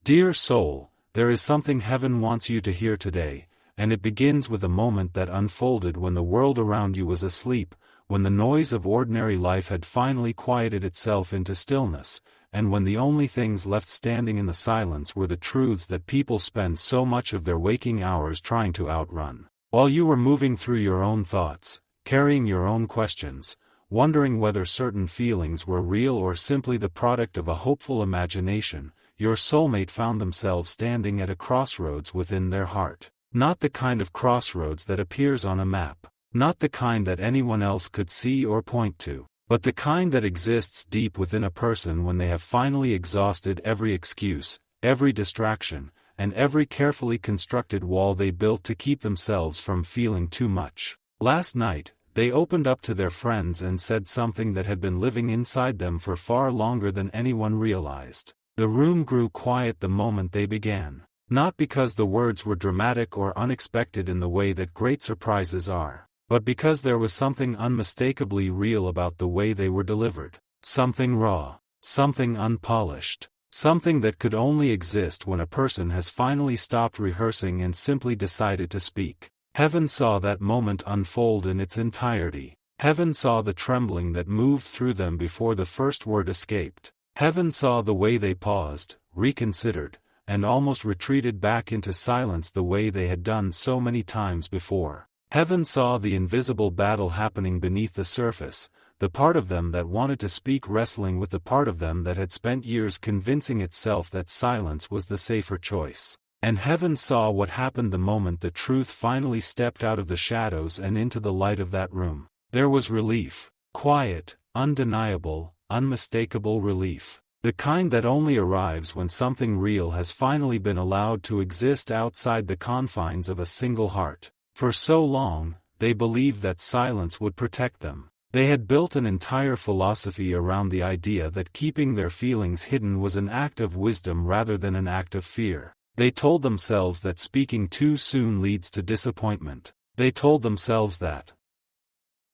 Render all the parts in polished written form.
Dear soul, there is something heaven wants you to hear today, and it begins with a moment that unfolded when the world around you was asleep, when the noise of ordinary life had finally quieted itself into stillness, and when the only things left standing in the silence were the truths that people spend so much of their waking hours trying to outrun. While you were moving through your own thoughts, carrying your own questions, wondering whether certain feelings were real or simply the product of a hopeful imagination, your soulmate found themselves standing at a crossroads within their heart. Not the kind of crossroads that appears on a map, not the kind that anyone else could see or point to, but the kind that exists deep within a person when they have finally exhausted every excuse, every distraction, and every carefully constructed wall they built to keep themselves from feeling too much. Last night, they opened up to their friends and said something that had been living inside them for far longer than anyone realized. The room grew quiet the moment they began, not because the words were dramatic or unexpected in the way that great surprises are, but because there was something unmistakably real about the way they were delivered, something raw, something unpolished, something that could only exist when a person has finally stopped rehearsing and simply decided to speak. Heaven saw that moment unfold in its entirety. Heaven saw the trembling that moved through them before the first word escaped. Heaven saw the way they paused, reconsidered, and almost retreated back into silence the way they had done so many times before. Heaven saw the invisible battle happening beneath the surface, the part of them that wanted to speak wrestling with the part of them that had spent years convincing itself that silence was the safer choice. And heaven saw what happened the moment the truth finally stepped out of the shadows and into the light of that room. There was relief, quiet, undeniable, unmistakable relief. The kind that only arrives when something real has finally been allowed to exist outside the confines of a single heart. For so long, they believed that silence would protect them. They had built an entire philosophy around the idea that keeping their feelings hidden was an act of wisdom rather than an act of fear. They told themselves that speaking too soon leads to disappointment. They told themselves that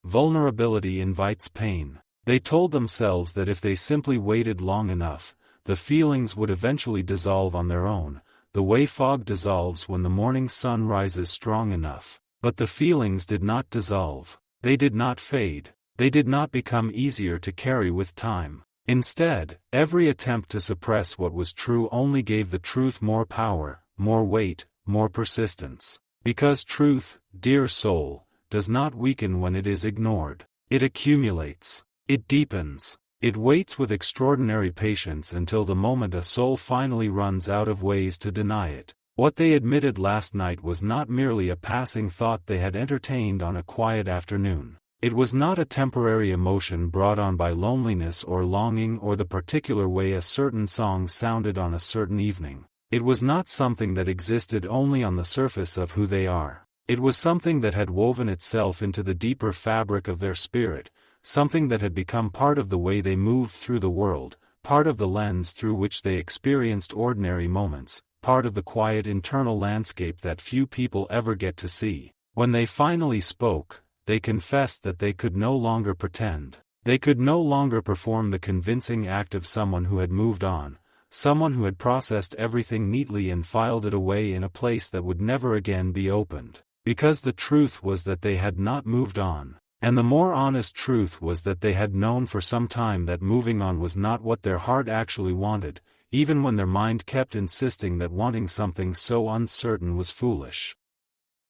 vulnerability invites pain. They told themselves that if they simply waited long enough, the feelings would eventually dissolve on their own, the way fog dissolves when the morning sun rises strong enough. But the feelings did not dissolve. They did not fade. They did not become easier to carry with time. Instead, every attempt to suppress what was true only gave the truth more power, more weight, more persistence. Because truth, dear soul, does not weaken when it is ignored. It accumulates. It deepens. It waits with extraordinary patience until the moment a soul finally runs out of ways to deny it. What they admitted last night was not merely a passing thought they had entertained on a quiet afternoon. It was not a temporary emotion brought on by loneliness or longing or the particular way a certain song sounded on a certain evening. It was not something that existed only on the surface of who they are. It was something that had woven itself into the deeper fabric of their spirit, something that had become part of the way they moved through the world, part of the lens through which they experienced ordinary moments, part of the quiet internal landscape that few people ever get to see. When they finally spoke, they confessed that they could no longer pretend. They could no longer perform the convincing act of someone who had moved on, someone who had processed everything neatly and filed it away in a place that would never again be opened. Because the truth was that they had not moved on. And the more honest truth was that they had known for some time that moving on was not what their heart actually wanted, even when their mind kept insisting that wanting something so uncertain was foolish.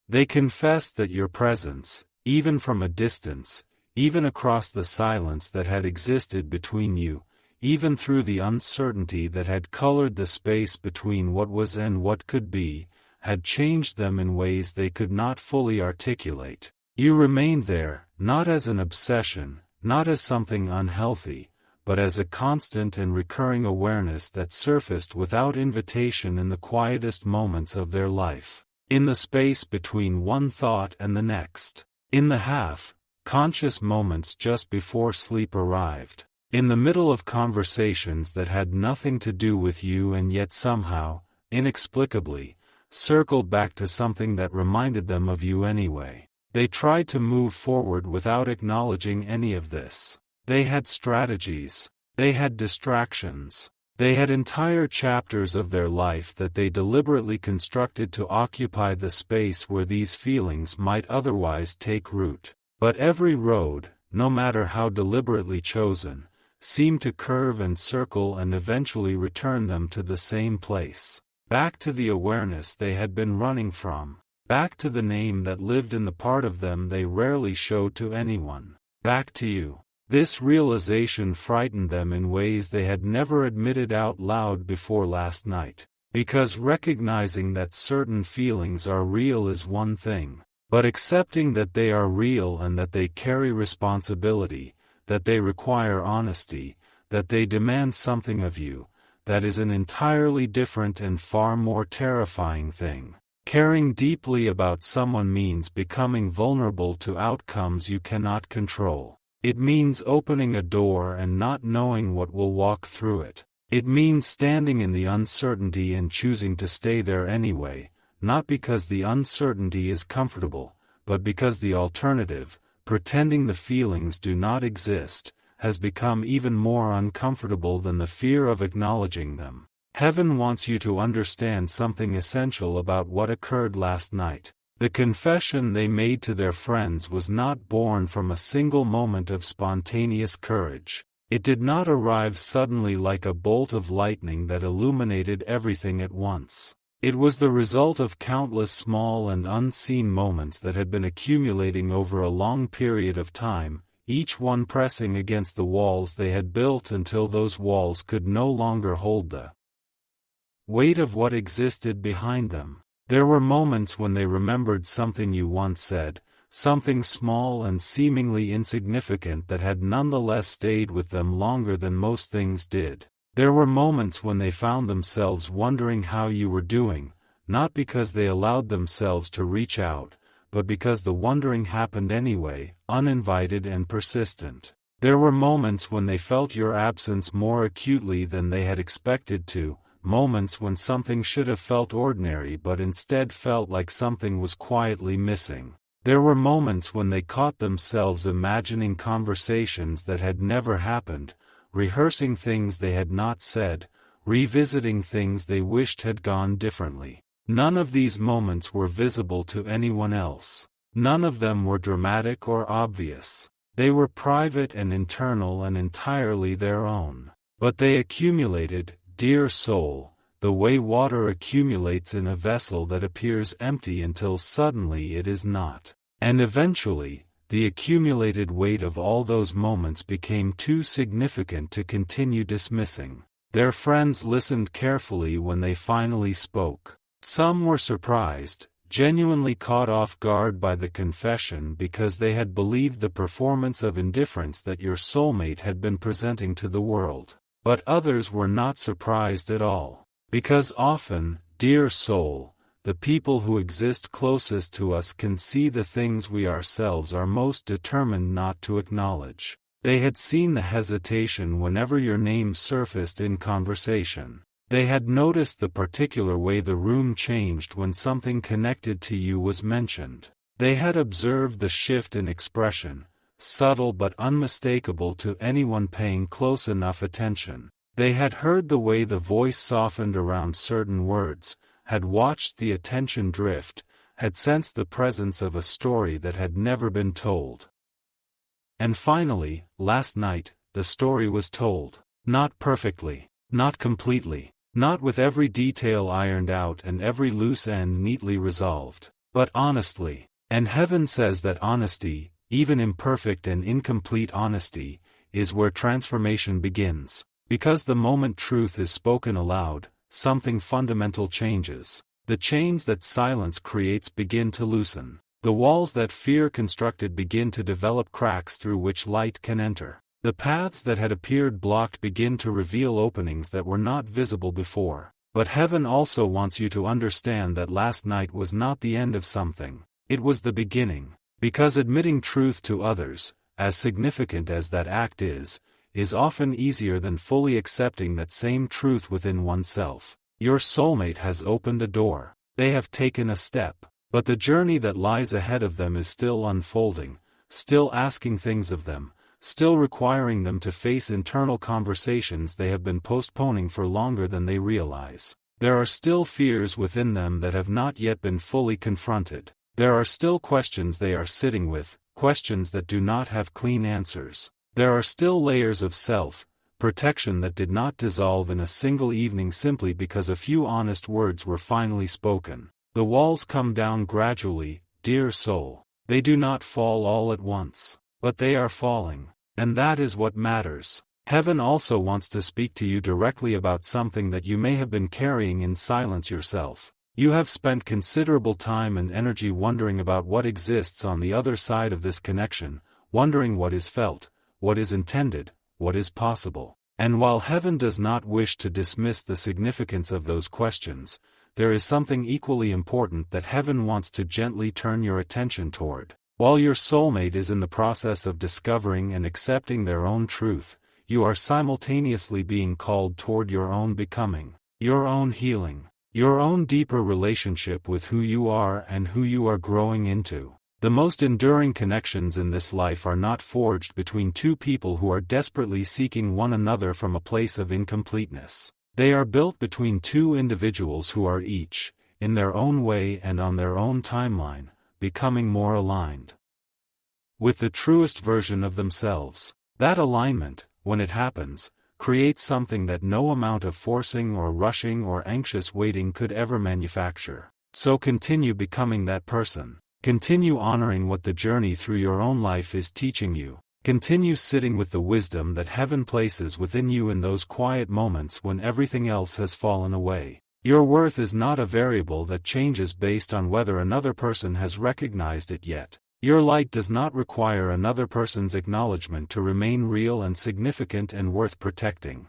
They confessed that your presence, even from a distance, even across the silence that had existed between you, even through the uncertainty that had colored the space between what was and what could be, had changed them in ways they could not fully articulate. You remained there, not as an obsession, not as something unhealthy, but as a constant and recurring awareness that surfaced without invitation in the quietest moments of their life, in the space between one thought and the next, in the half-conscious moments just before sleep arrived, in the middle of conversations that had nothing to do with you and yet somehow, inexplicably, circled back to something that reminded them of you anyway. They tried to move forward without acknowledging any of this. They had strategies. They had distractions. They had entire chapters of their life that they deliberately constructed to occupy the space where these feelings might otherwise take root. But every road, no matter how deliberately chosen, seemed to curve and circle and eventually return them to the same place. Back to the awareness they had been running from. Back to the name that lived in the part of them they rarely showed to anyone. Back to you. This realization frightened them in ways they had never admitted out loud before last night. Because recognizing that certain feelings are real is one thing, but accepting that they are real and that they carry responsibility, that they require honesty, that they demand something of you, that is an entirely different and far more terrifying thing. Caring deeply about someone means becoming vulnerable to outcomes you cannot control. It means opening a door and not knowing what will walk through it. It means standing in the uncertainty and choosing to stay there anyway, not because the uncertainty is comfortable, but because the alternative, pretending the feelings do not exist, has become even more uncomfortable than the fear of acknowledging them. Heaven wants you to understand something essential about what occurred last night. The confession they made to their friends was not born from a single moment of spontaneous courage. It did not arrive suddenly like a bolt of lightning that illuminated everything at once. It was the result of countless small and unseen moments that had been accumulating over a long period of time, each one pressing against the walls they had built until those walls could no longer hold the weight of what existed behind them. There were moments when they remembered something you once said, something small and seemingly insignificant that had nonetheless stayed with them longer than most things did. There were moments when they found themselves wondering how you were doing, not because they allowed themselves to reach out, but because the wondering happened anyway, uninvited and persistent. There were moments when they felt your absence more acutely than they had expected to, moments when something should have felt ordinary but instead felt like something was quietly missing. There were moments when they caught themselves imagining conversations that had never happened, rehearsing things they had not said, revisiting things they wished had gone differently. None of these moments were visible to anyone else. None of them were dramatic or obvious. They were private and internal and entirely their own. But they accumulated, dear soul, the way water accumulates in a vessel that appears empty until suddenly it is not. And eventually, the accumulated weight of all those moments became too significant to continue dismissing. Their friends listened carefully when they finally spoke. Some were surprised, genuinely caught off guard by the confession because they had believed the performance of indifference that your soulmate had been presenting to the world. But others were not surprised at all. Because often, dear soul, the people who exist closest to us can see the things we ourselves are most determined not to acknowledge. They had seen the hesitation whenever your name surfaced in conversation. They had noticed the particular way the room changed when something connected to you was mentioned. They had observed the shift in expression, subtle but unmistakable to anyone paying close enough attention. They had heard the way the voice softened around certain words, had watched the attention drift, had sensed the presence of a story that had never been told. And finally, last night, the story was told. Not perfectly, not completely, not with every detail ironed out and every loose end neatly resolved, but honestly. And heaven says that honesty, even imperfect and incomplete honesty, is where transformation begins. Because the moment truth is spoken aloud, something fundamental changes. The chains that silence creates begin to loosen. The walls that fear constructed begin to develop cracks through which light can enter. The paths that had appeared blocked begin to reveal openings that were not visible before. But heaven also wants you to understand that last night was not the end of something. It was the beginning. Because admitting truth to others, as significant as that act is often easier than fully accepting that same truth within oneself. Your soulmate has opened a door. They have taken a step. But the journey that lies ahead of them is still unfolding, still asking things of them, still requiring them to face internal conversations they have been postponing for longer than they realize. There are still fears within them that have not yet been fully confronted. There are still questions they are sitting with, questions that do not have clean answers. There are still layers of self-protection that did not dissolve in a single evening simply because a few honest words were finally spoken. The walls come down gradually, dear soul. They do not fall all at once, but they are falling. And that is what matters. Heaven also wants to speak to you directly about something that you may have been carrying in silence yourself. You have spent considerable time and energy wondering about what exists on the other side of this connection, wondering what is felt, what is intended, what is possible. And while heaven does not wish to dismiss the significance of those questions, there is something equally important that heaven wants to gently turn your attention toward. While your soulmate is in the process of discovering and accepting their own truth, you are simultaneously being called toward your own becoming, your own healing, your own deeper relationship with who you are and who you are growing into. The most enduring connections in this life are not forged between two people who are desperately seeking one another from a place of incompleteness. They are built between two individuals who are each, in their own way and on their own timeline, becoming more aligned with the truest version of themselves. That alignment, when it happens, creates something that no amount of forcing or rushing or anxious waiting could ever manufacture. So continue becoming that person. Continue honoring what the journey through your own life is teaching you. Continue sitting with the wisdom that heaven places within you in those quiet moments when everything else has fallen away. Your worth is not a variable that changes based on whether another person has recognized it yet. Your light does not require another person's acknowledgement to remain real and significant and worth protecting.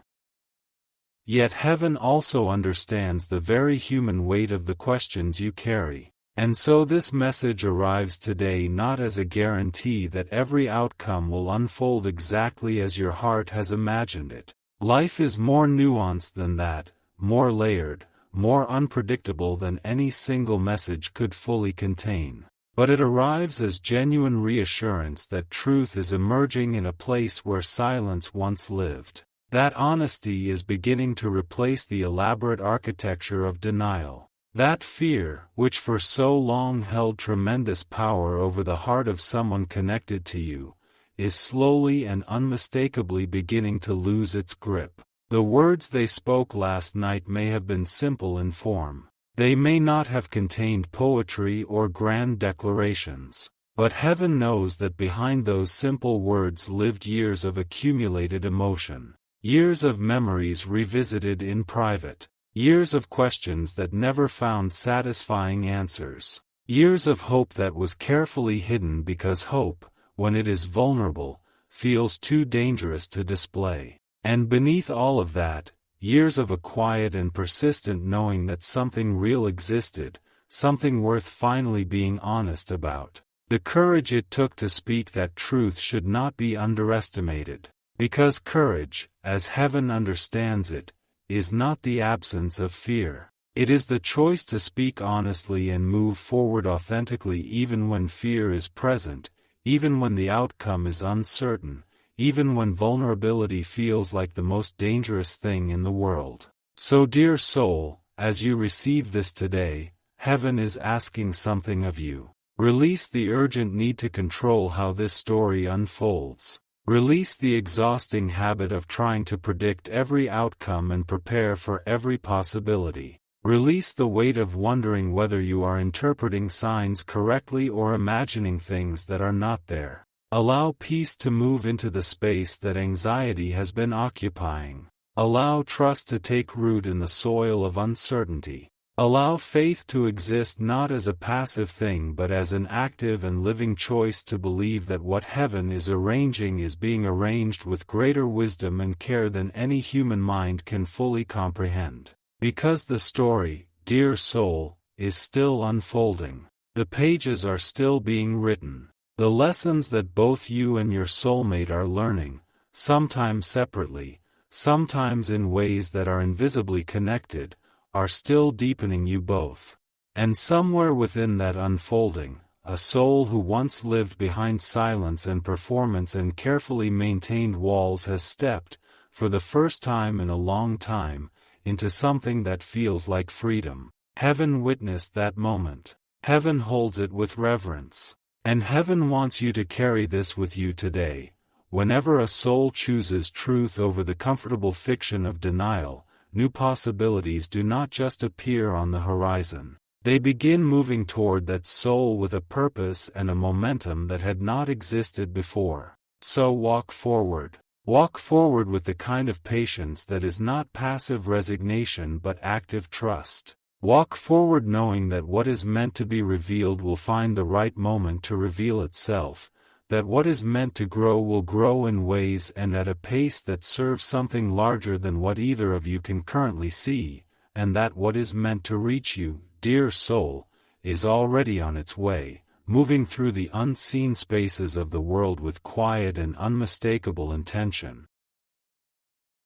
Yet heaven also understands the very human weight of the questions you carry. And so this message arrives today not as a guarantee that every outcome will unfold exactly as your heart has imagined it. Life is more nuanced than that, more layered, more unpredictable than any single message could fully contain. But it arrives as genuine reassurance that truth is emerging in a place where silence once lived. That honesty is beginning to replace the elaborate architecture of denial. That fear, which for so long held tremendous power over the heart of someone connected to you, is slowly and unmistakably beginning to lose its grip. The words they spoke last night may have been simple in form. They may not have contained poetry or grand declarations. But heaven knows that behind those simple words lived years of accumulated emotion. Years of memories revisited in private. Years of questions that never found satisfying answers. Years of hope that was carefully hidden because hope, when it is vulnerable, feels too dangerous to display. And beneath all of that, years of a quiet and persistent knowing that something real existed, something worth finally being honest about. The courage it took to speak that truth should not be underestimated. Because courage, as heaven understands it, is not the absence of fear. It is the choice to speak honestly and move forward authentically even when fear is present, even when the outcome is uncertain, even when vulnerability feels like the most dangerous thing in the world. So dear soul, as you receive this today, heaven is asking something of you. Release the urgent need to control how this story unfolds. Release the exhausting habit of trying to predict every outcome and prepare for every possibility. Release the weight of wondering whether you are interpreting signs correctly or imagining things that are not there. Allow peace to move into the space that anxiety has been occupying. Allow trust to take root in the soil of uncertainty. Allow faith to exist not as a passive thing but as an active and living choice to believe that what heaven is arranging is being arranged with greater wisdom and care than any human mind can fully comprehend. Because the story, dear soul, is still unfolding. The pages are still being written. The lessons that both you and your soulmate are learning, sometimes separately, sometimes in ways that are invisibly connected, are still deepening you both. And somewhere within that unfolding, a soul who once lived behind silence and performance and carefully maintained walls has stepped, for the first time in a long time, into something that feels like freedom. Heaven witnessed that moment. Heaven holds it with reverence. And heaven wants you to carry this with you today. Whenever a soul chooses truth over the comfortable fiction of denial, new possibilities do not just appear on the horizon. They begin moving toward that soul with a purpose and a momentum that had not existed before. So walk forward. Walk forward with the kind of patience that is not passive resignation but active trust. Walk forward knowing that what is meant to be revealed will find the right moment to reveal itself, that what is meant to grow will grow in ways and at a pace that serves something larger than what either of you can currently see, and that what is meant to reach you, dear soul, is already on its way, moving through the unseen spaces of the world with quiet and unmistakable intention.